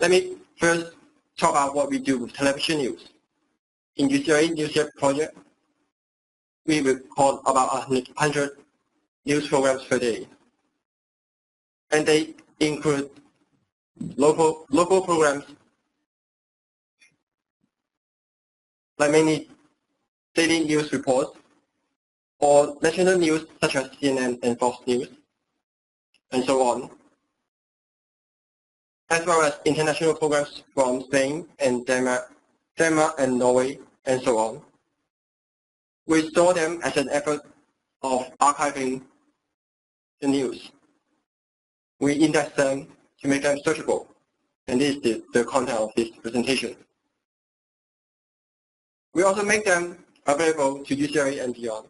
Let me first talk about what we do with television news. In UCLA NewsScape project, we record about 100 news programs per day. And they include local programs, like many daily news reports, or national news such as CNN and Fox News, and so on, as well as international programs from Spain and Denmark and Norway, and so on. We store them as an effort of archiving the news. We index them to make them searchable, and this is the content of this presentation. We also make them available to UCLA and beyond.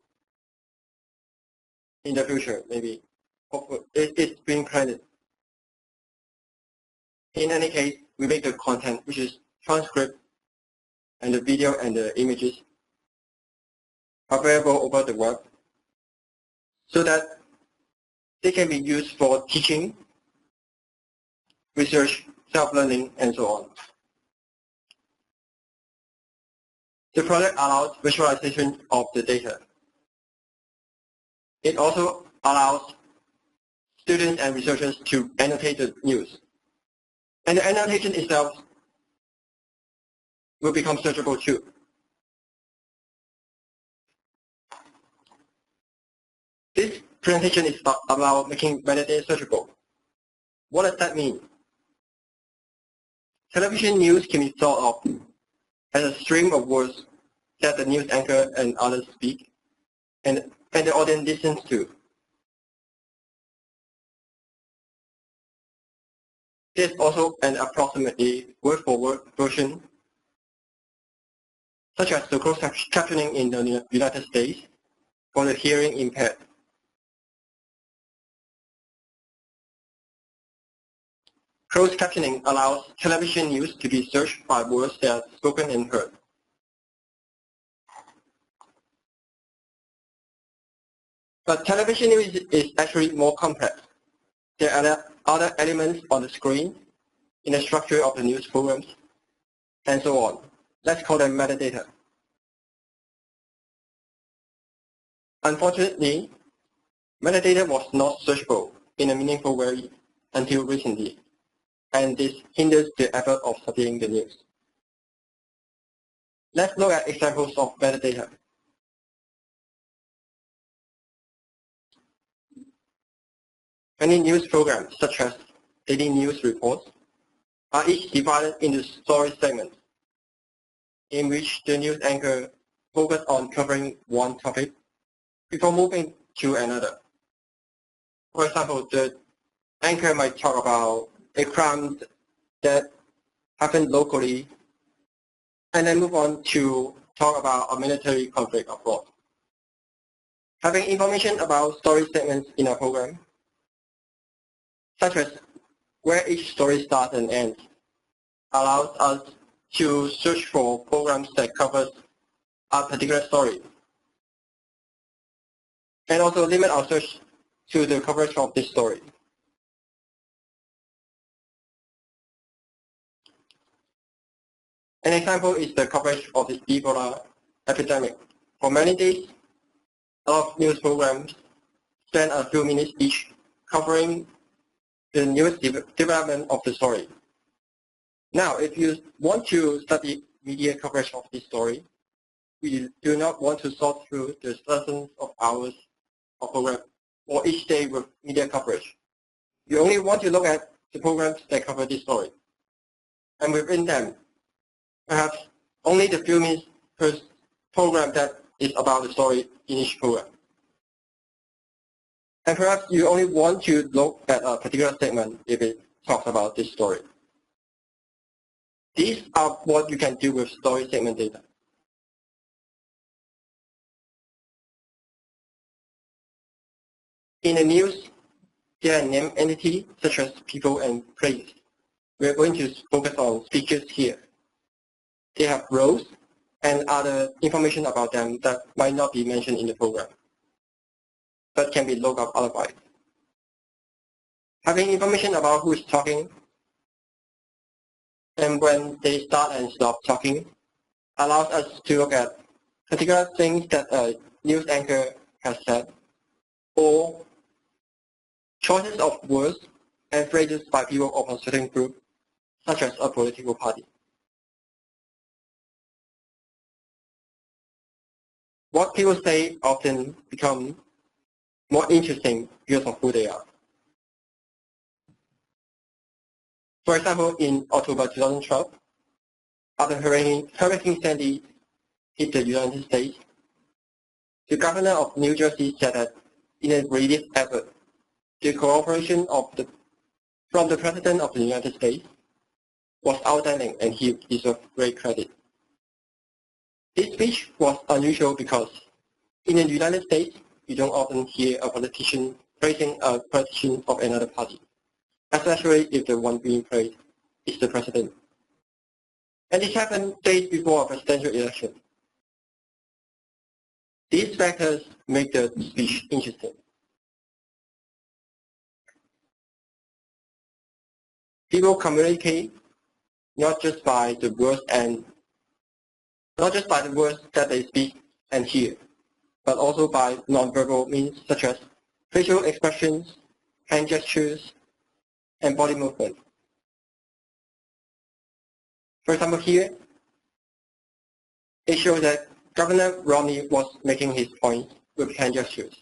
In the future, maybe. Hopefully, it's being planned. In any case, we make the content, which is transcript and the video and the images, available over the web, so that they can be used for teaching, research, self-learning, and so on. The project allows visualization of the data. It also allows students and researchers to annotate the news. And the annotation itself will become searchable too. This presentation is about making metadata searchable. What does that mean? Television news can be thought of as a stream of words that the news anchor and others speak, and the audience listens to. There's also an approximately word-for-word version, such as the closed captioning in the United States for the hearing impaired. Closed captioning allows television news to be searched by words that are spoken and heard. But television news is actually more complex. There are other elements on the screen, in the structure of the news programs, and so on. Let's call them metadata. Unfortunately, metadata was not searchable in a meaningful way until recently, and this hinders the effort of studying the news. Let's look at examples of metadata. Many news programs, such as daily news reports, are each divided into story segments, in which the news anchor focuses on covering one topic before moving to another. For example, the anchor might talk about a crime that happened locally, and then move on to talk about a military conflict abroad. Having information about story segments in a program, such as where each story starts and ends, allows us to search for programs that cover a particular story, and also limit our search to the coverage of this story. An example is the coverage of the Ebola epidemic. For many days, a lot of news programs spend a few minutes each covering the newest development of the story. Now, if you want to study media coverage of this story, we do not want to sort through the dozens of hours of program for each day with media coverage. You only want to look at the programs that cover this story. And within them, perhaps only the few minutes per program that is about the story in each program. And perhaps you only want to look at a particular segment if it talks about this story. These are what you can do with story segment data. In the news, there are named entities such as people and places. We're going to focus on speakers here. They have roles and other information about them that might not be mentioned in the program, but can be looked up otherwise. Having information about who is talking and when they start and stop talking, allows us to look at particular things that a news anchor has said, or choices of words and phrases by people of a certain group, such as a political party. What people say often become more interesting because of who they are. For example, in October 2012, after Hurricane Sandy hit the United States, the governor of New Jersey said that in a relief effort, the cooperation from the President of the United States was outstanding and he deserved great credit. This speech was unusual because in the United States, you don't often hear a politician praising a politician of another party, especially if the one being praised is the president. And this happened days before a presidential election. These factors make the speech interesting. People communicate not just by the words that they speak and hear, but also by nonverbal means such as facial expressions, hand gestures, and body movement. For example, here, it shows that Governor Romney was making his point with hand gestures.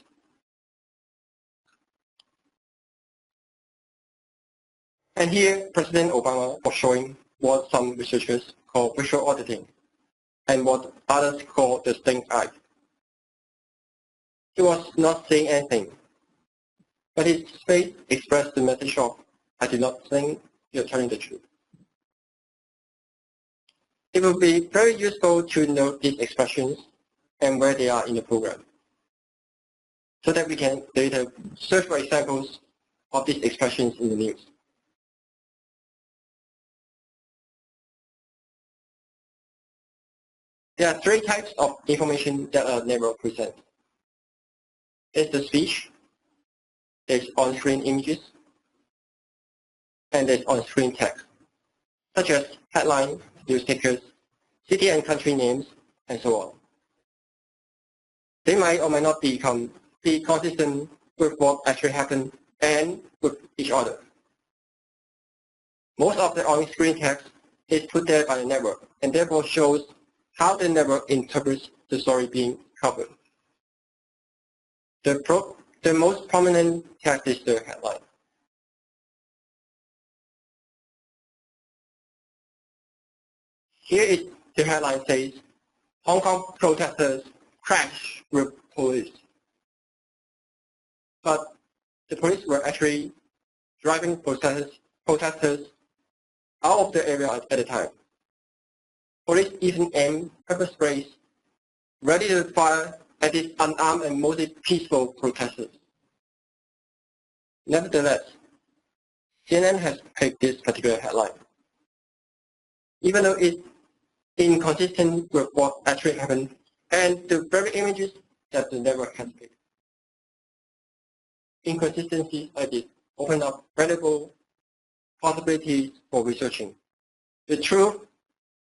And here, President Obama was showing what some researchers call visual auditing, and what others call the stink eye. He was not saying anything, but his face expressed the message of, I do not think you're telling the truth. It would be very useful to note these expressions and where they are in the program, so that we can later search for examples of these expressions in the news. There are three types of information that a network presents. There's the speech, there's on-screen images, and there's on-screen text, such as headlines, news tickers, city and country names, and so on. They might or might not be consistent with what actually happened and with each other. Most of the on-screen text is put there by the network, and therefore shows how the network interprets the story being covered. The most prominent text is the headline. Here is the headline says, Hong Kong protesters crash with police. But the police were actually driving protesters out of the area at the time. Police even aimed pepper sprays ready to fire at these unarmed and mostly peaceful protesters. Nevertheless, CNN has picked this particular headline, even though it's inconsistent with what actually happened and the very images that the network has picked. Inconsistencies like this open up valuable possibilities for researching the truth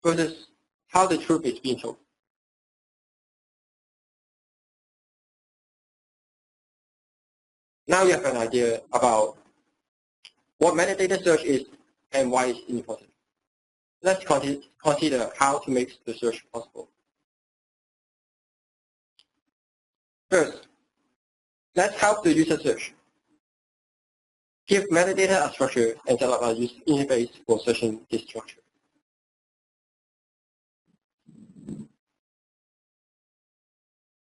versus how the truth is being told. Now you have an idea about what metadata search is and why it's important. Let's consider how to make the search possible. First, let's help the user search. Give metadata a structure and set up a user interface for searching this structure.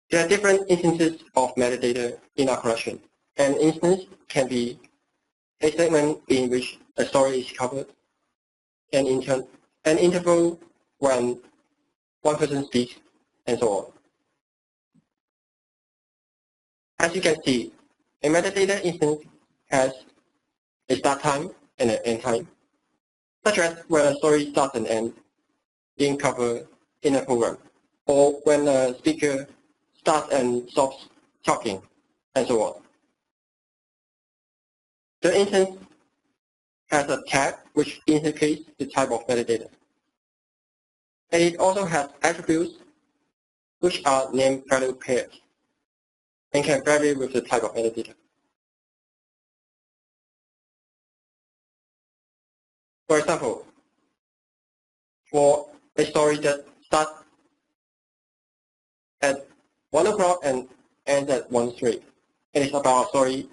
There are different instances of metadata in our collection. An instance can be a segment in which a story is covered, an interval when one person speaks, and so on. As you can see, a metadata instance has a start time and an end time, such as when a story starts and ends being covered in a program, or when a speaker starts and stops talking, and so on. The instance has a tag which indicates the type of metadata. And it also has attributes which are name-value pairs and can vary with the type of metadata. For example, for a story that starts at 1 o'clock and ends at 1:03, it is about a story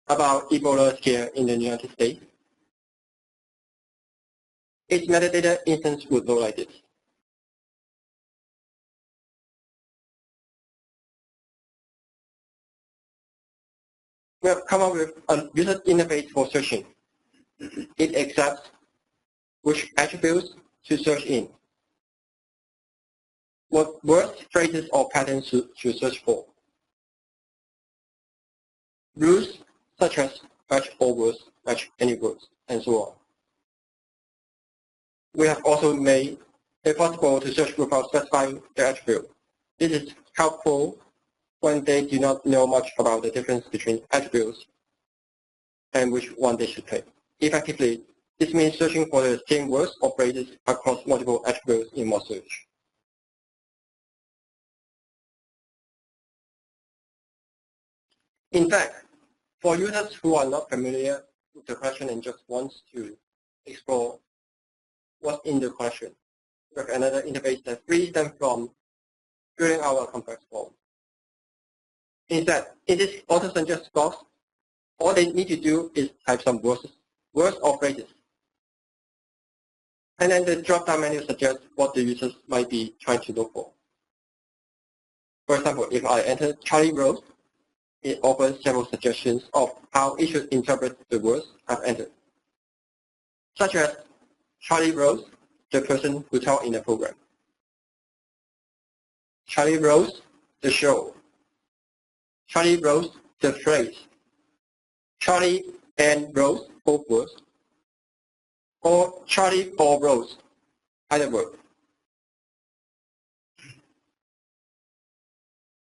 about Ebola scare in the United States. Its metadata instance would look like this. We have come up with a user interface for searching. It accepts which attributes to search in, what words, phrases, or patterns to search for. Rules such as match all words, match any words, and so on. We have also made it possible to search without specifying the attribute. This is helpful when they do not know much about the difference between attributes and which one they should take. Effectively, this means searching for the same words or phrases across multiple attributes in one search. In fact, for users who are not familiar with the question and just want to explore what's in the question, we have another interface that frees them from filling out a complex form. Instead, in this auto-suggest box, all they need to do is type some words or phrases. And then the drop-down menu suggests what the users might be trying to look for. For example, if I enter Charlie Rose, it offers several suggestions of how it should interpret the words I've entered, such as Charlie Rose, the person who talked in the program. Charlie Rose, the show. Charlie Rose, the phrase. Charlie and Rose, both words. Or Charlie or Rose, either word.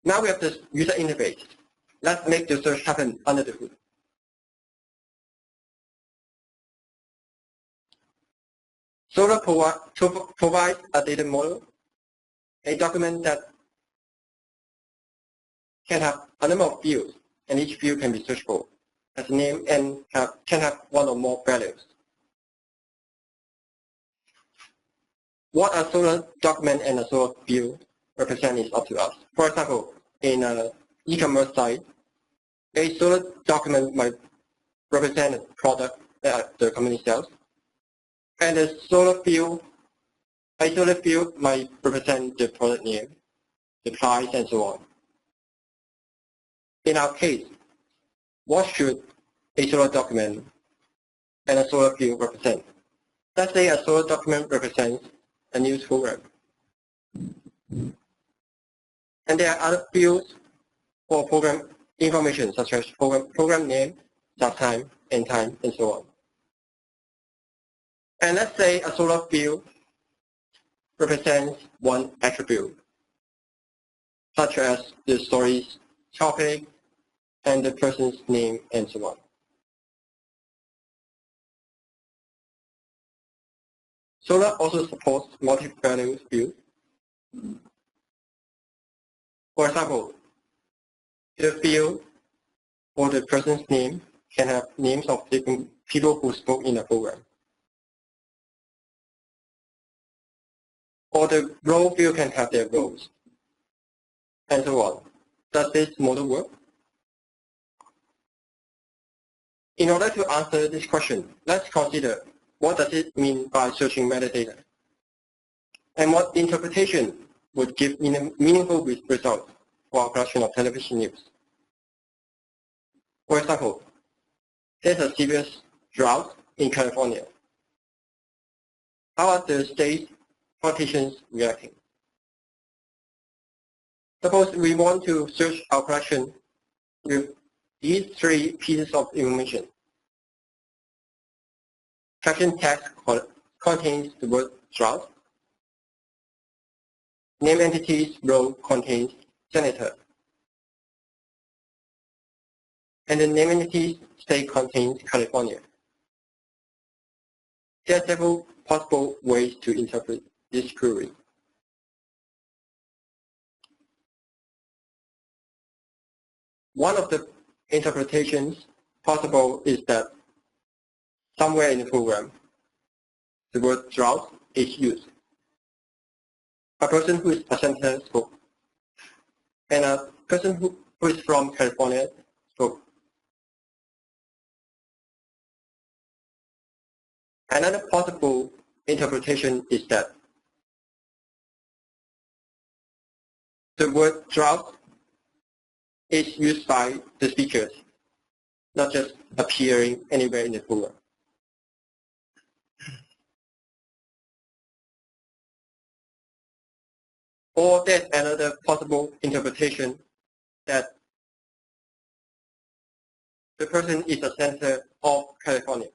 Now we have this user interface. Let's make the search happen under the hood. Solr provides a data model, a document that can have a number of fields, and each field can be searchable as a name and can have one or more values. What a Solr document and a Solr field represent is up to us. For example, in an e-commerce site, a Solr document might represent a product that the company sells, and a Solr field might represent the product name, the price, and so on. In our case, what should a Solr document and a Solr field represent? Let's say a Solr document represents a news program. And there are other fields for program information, such as program name, start time, end time, and so on. And let's say a Solr field represents one attribute, such as the story's topic and the person's name, and so on. Solr also supports multi-value fields. For example, the field for the person's name can have names of different people who spoke in the program. Or the role field can have their roles, and so on. Does this model work? In order to answer this question, let's consider what does it mean by searching metadata, and what interpretation would give meaningful results for our collection of television news. For example, there's a serious drought in California. How are the state politicians reacting? Suppose we want to search our collection with these three pieces of information. Caption text contains the word drought. Name entities row contains senator. and the name entity state contains California. There are several possible ways to interpret this query. One of the interpretations possible is that somewhere in the program, the word drought is used. A person who is a senator spoke, and a person who is from California spoke. Another possible interpretation is that the word drought is used by the speakers, not just appearing anywhere in the program. Or there's another possible interpretation that the person is a senator of California.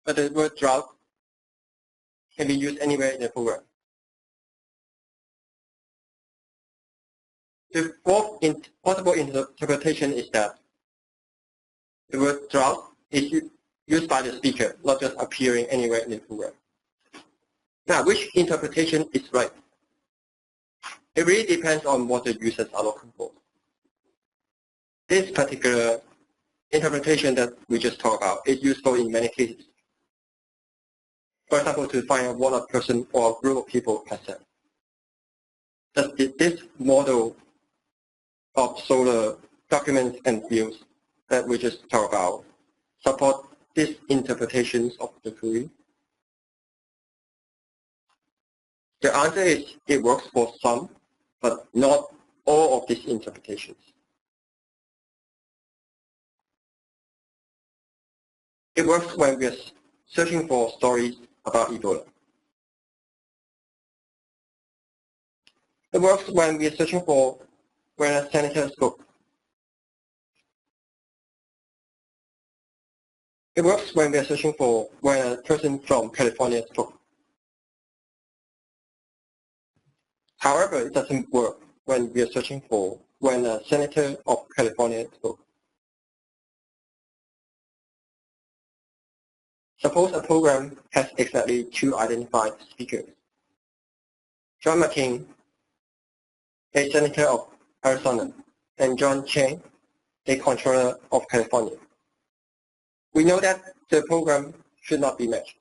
But the word drought can be used anywhere in the program. The fourth possible interpretation is that the word drought is used by the speaker, not just appearing anywhere in the program. Now, which interpretation is right? It really depends on what the users are looking for. This particular interpretation that we just talked about is useful in many cases. For example, to find out what a person or a group of people has said. This model of Solr documents and views that we just talked about support these interpretations of the query? The answer is it works for some, but not all of these interpretations. It works when we are searching for stories about Ebola. It works when we are searching for when a senator spoke. It works when we are searching for when a person from California spoke. However, it doesn't work when we are searching for when a senator of California spoke. Suppose a program has exactly two identified speakers. John McCain, a senator of Arizona, and John Chang, a controller of California. We know that the program should not be matched.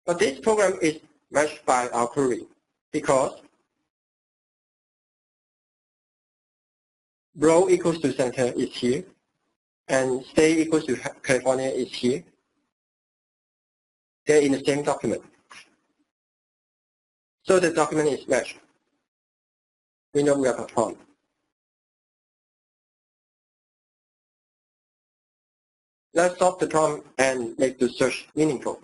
But this program is matched by our query because row equals to senator is here, and state equals to California is here. They're in the same document. So the document is matched. We know we have a problem. Let's solve the problem and make the search meaningful.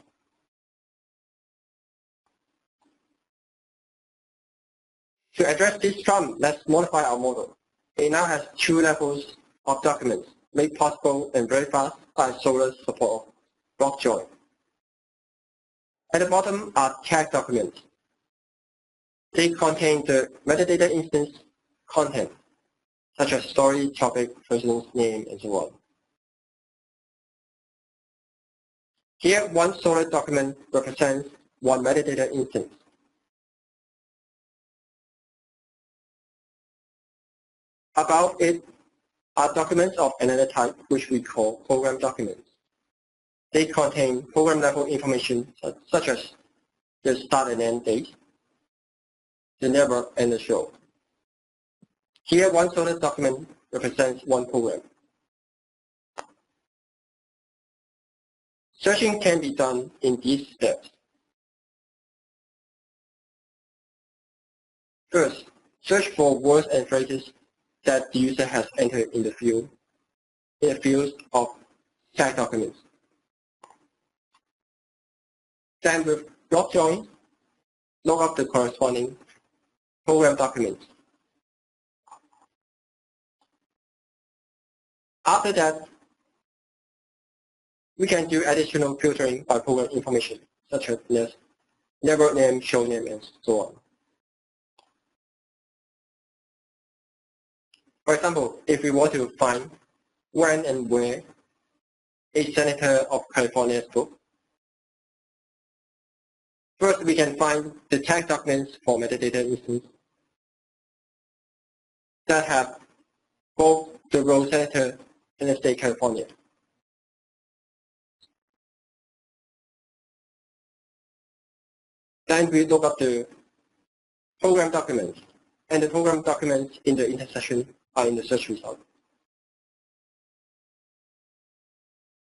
To address this problem, let's modify our model. It now has two levels of documents made possible and very fast by Solr's support of block join. At the bottom are tag documents. They contain the metadata instance content, such as story, topic, person's name, and so on. Here, one Solr document represents one metadata instance. About it are documents of another type, which we call program documents. They contain program-level information such as the start and end date, the network, and the show. Here, one Solr document represents one program. Searching can be done in these steps. First, search for words and phrases that the user has entered in the fields of tag documents. Then with block join, look up the corresponding program documents. After that, we can do additional filtering by program information, such as network name, show name, and so on. For example, if we want to find when and where a senator of California spoke, first we can find the text documents for metadata instance that have both the role senator and the state California. Then we look up the program documents, and the program documents in the intersection are in the search result.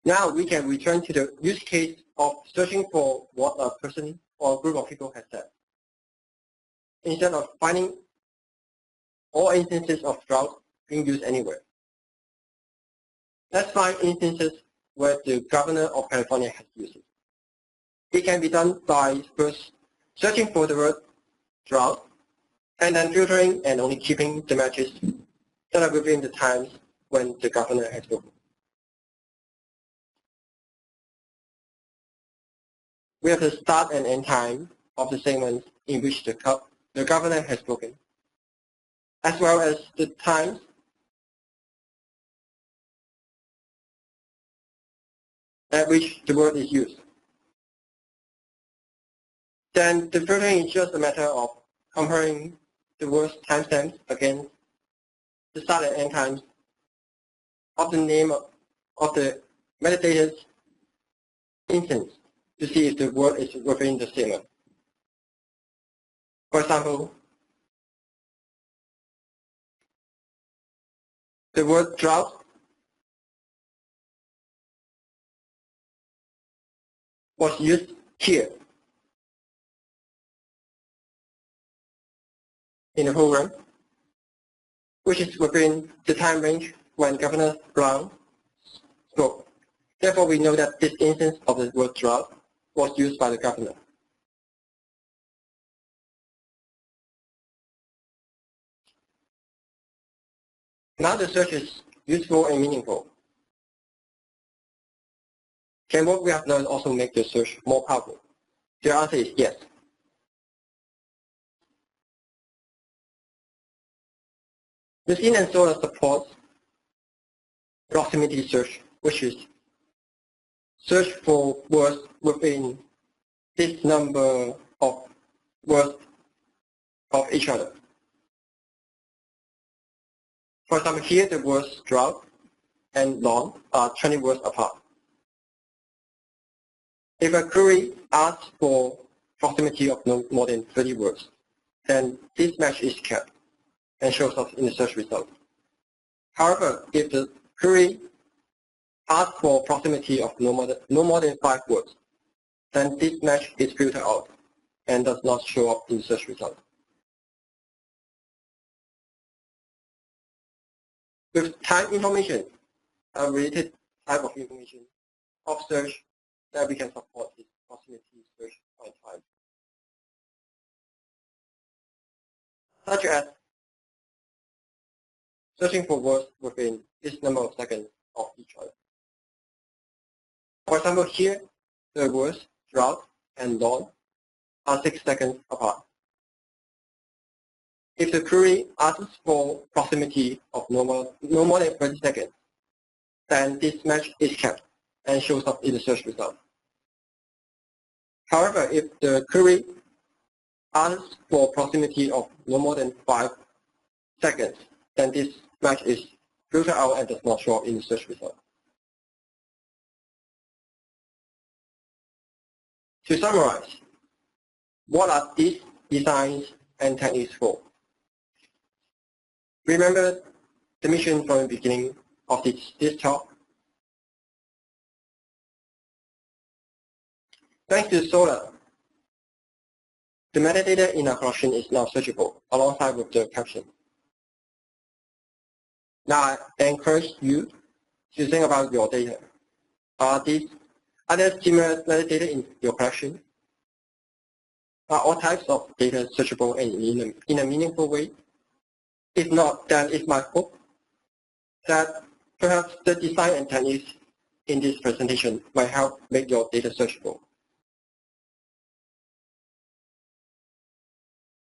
Now we can return to the use case of searching for what a person or a group of people has said. Instead of finding all instances of drought being used anywhere, let's find instances where the governor of California has used it. It can be done by first searching for the word drought, and then filtering and only keeping the matches that are within the times when the governor has spoken. We have the start and end time of the segments in which the governor has spoken, as well as the times at which the word is used. Then the filtering is just a matter of comparing the word's timestamps against the start and end times of the name of the metadata's instance to see if the word is within the statement. For example, the word drought was used here in the program, which is within the time range when Governor Brown spoke. Therefore, we know that this instance of the word drought was used by the governor. Now the search is useful and meaningful. Can what we have learned also make the search more powerful? The answer is yes. The scene and solar supports proximity search, which is search for words within this number of words of each other. For example, here the words drought and long are 20 words apart. If a query asks for proximity of no more than 30 words, then this match is kept and shows up in the search result. However, if the query asks for proximity of no more than 5 words, then this match is filtered out and does not show up in the search result. With time information, a related type of information of search that we can support is proximity search by time, such as searching for words within this number of seconds of each other. For example, here the words drought and long are 6 seconds apart. If the query asks for proximity of no more than 30 seconds, then this match is kept and shows up in the search result. However, if the query asks for proximity of no more than 5 seconds, then this match is filtered out and does not show up in the search result. To summarize, what are these designs and techniques for? Remember the mission from the beginning of this talk? Thanks to Solar, the metadata in our collection is now searchable alongside with the caption. Now I encourage you to think about your data. Are there similar metadata in your collection? Are all types of data searchable and in a meaningful way? If not, then it's my hope that perhaps the design and techniques in this presentation might help make your data searchable.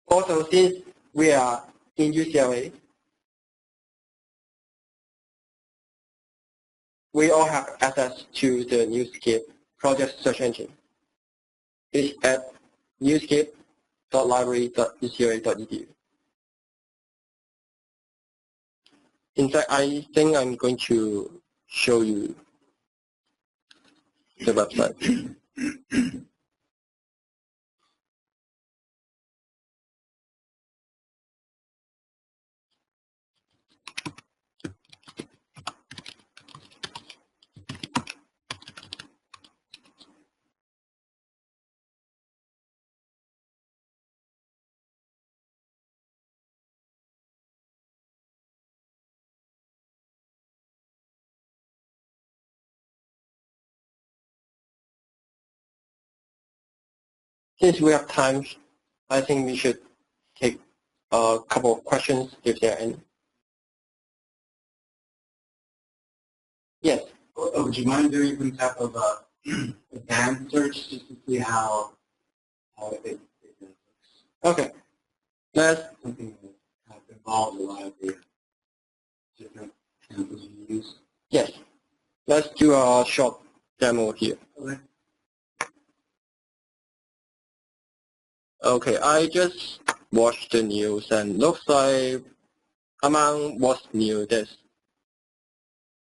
Also, since we are in UCLA, we all have access to the NewsScape project search engine. It's at newscape.library.ucla.edu. In fact, I think I'm going to show you the website. Since we have time, I think we should take a couple of questions if there are any. Yes. Would you mind doing some type of advanced search just to see how it looks? Okay. Let's Something that kind of involves a lot of the different samples you use. Yes. Let's do a short demo here. Okay. Okay, I just watched the news and looks like among what's new, there's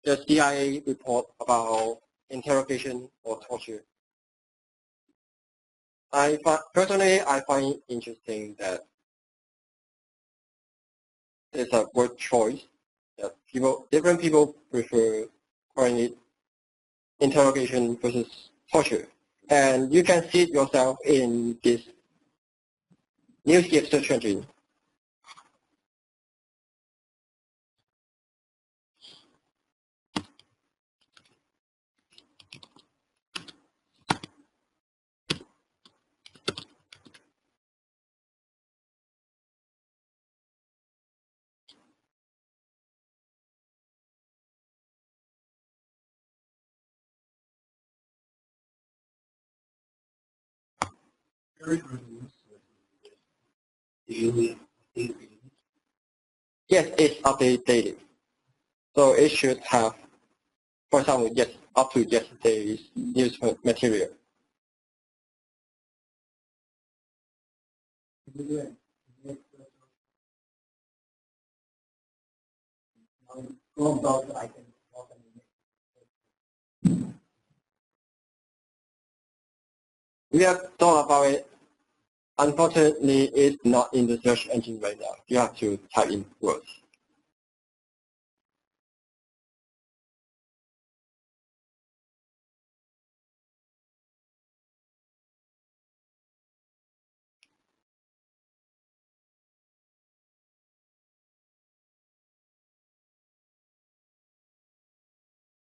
the CIA report about interrogation or torture. Personally, I find it interesting that it's a word choice that different people prefer calling it interrogation versus torture. And you can see it yourself in this NewsScape search engine. Yes, it's updated daily. So it should have, for example, yes, up to yesterday's news material. We have thought about it. Unfortunately, it's not in the search engine right now. You have to type in words.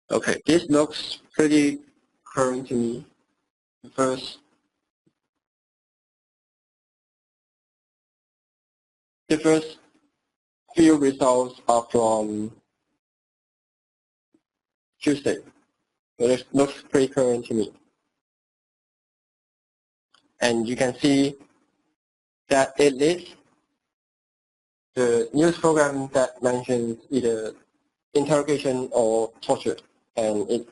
Okay, this looks pretty current to me. The first few results are from Tuesday. So it looks pretty current to me. And you can see that it lists the news program that mentions either interrogation or torture. And it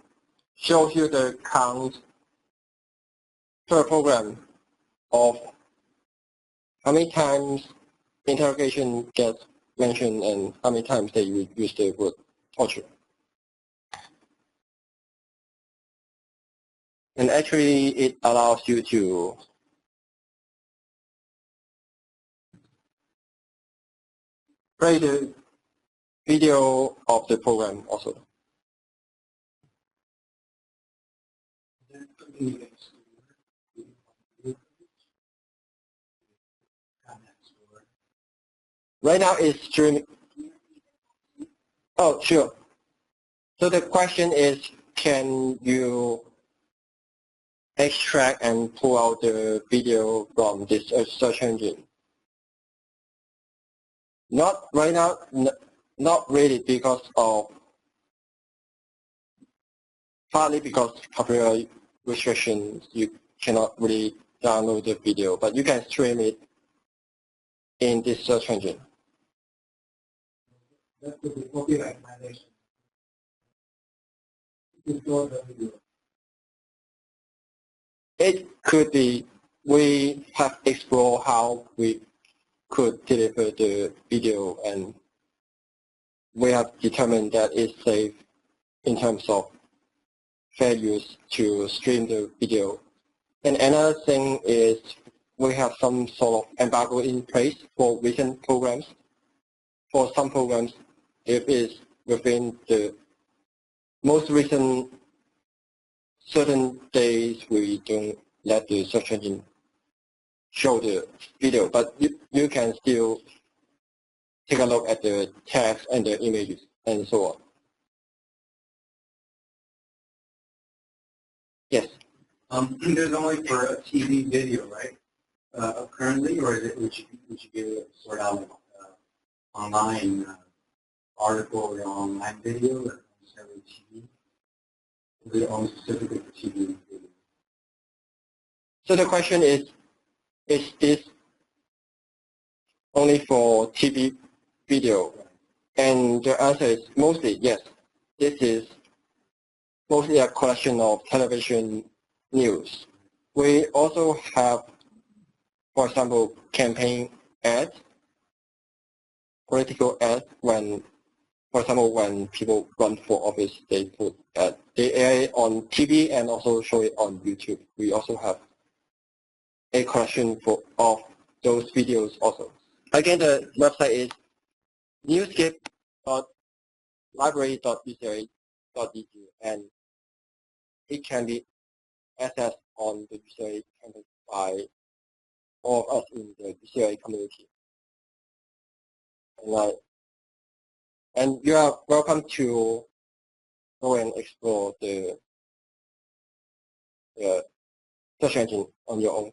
shows you the count per program of how many times interrogation gets mentioned and how many times they use the word torture. And actually, it allows you to play the video of the program also. Right now it's streaming. Oh, sure. So the question is, can you extract and pull out the video from this search engine? Not right now, not really, partly because copyright restrictions, you cannot really download the video, but you can stream it in this search engine. That could be copyright violation. to store the video? It could be we have explored how we could deliver the video, and we have determined that it's safe in terms of fair use to stream the video. And another thing is we have some sort of embargo in place for recent programs. For some programs, if it's within the most recent certain days, we don't let the search engine show the video, but you can still take a look at the text and the images and so on. Yes. There's only for a TV video, right? Currently, or is it would you be able to sort out like, online article or online video or necessarily TV? Is it only specifically for TV video? So the question is this only for TV video? And the answer is mostly yes. This is mostly a collection of television news. We also have, for example, campaign ads, political ads. When, for example, when people run for office, they put they air it on TV and also show it on YouTube. We also have a collection of those videos also. Again, the website is newscape.library.ucla.edu, and it can be accessed on the UCLA campus by all of us in the UCLA community. And you are welcome to go and explore the search engine on your own.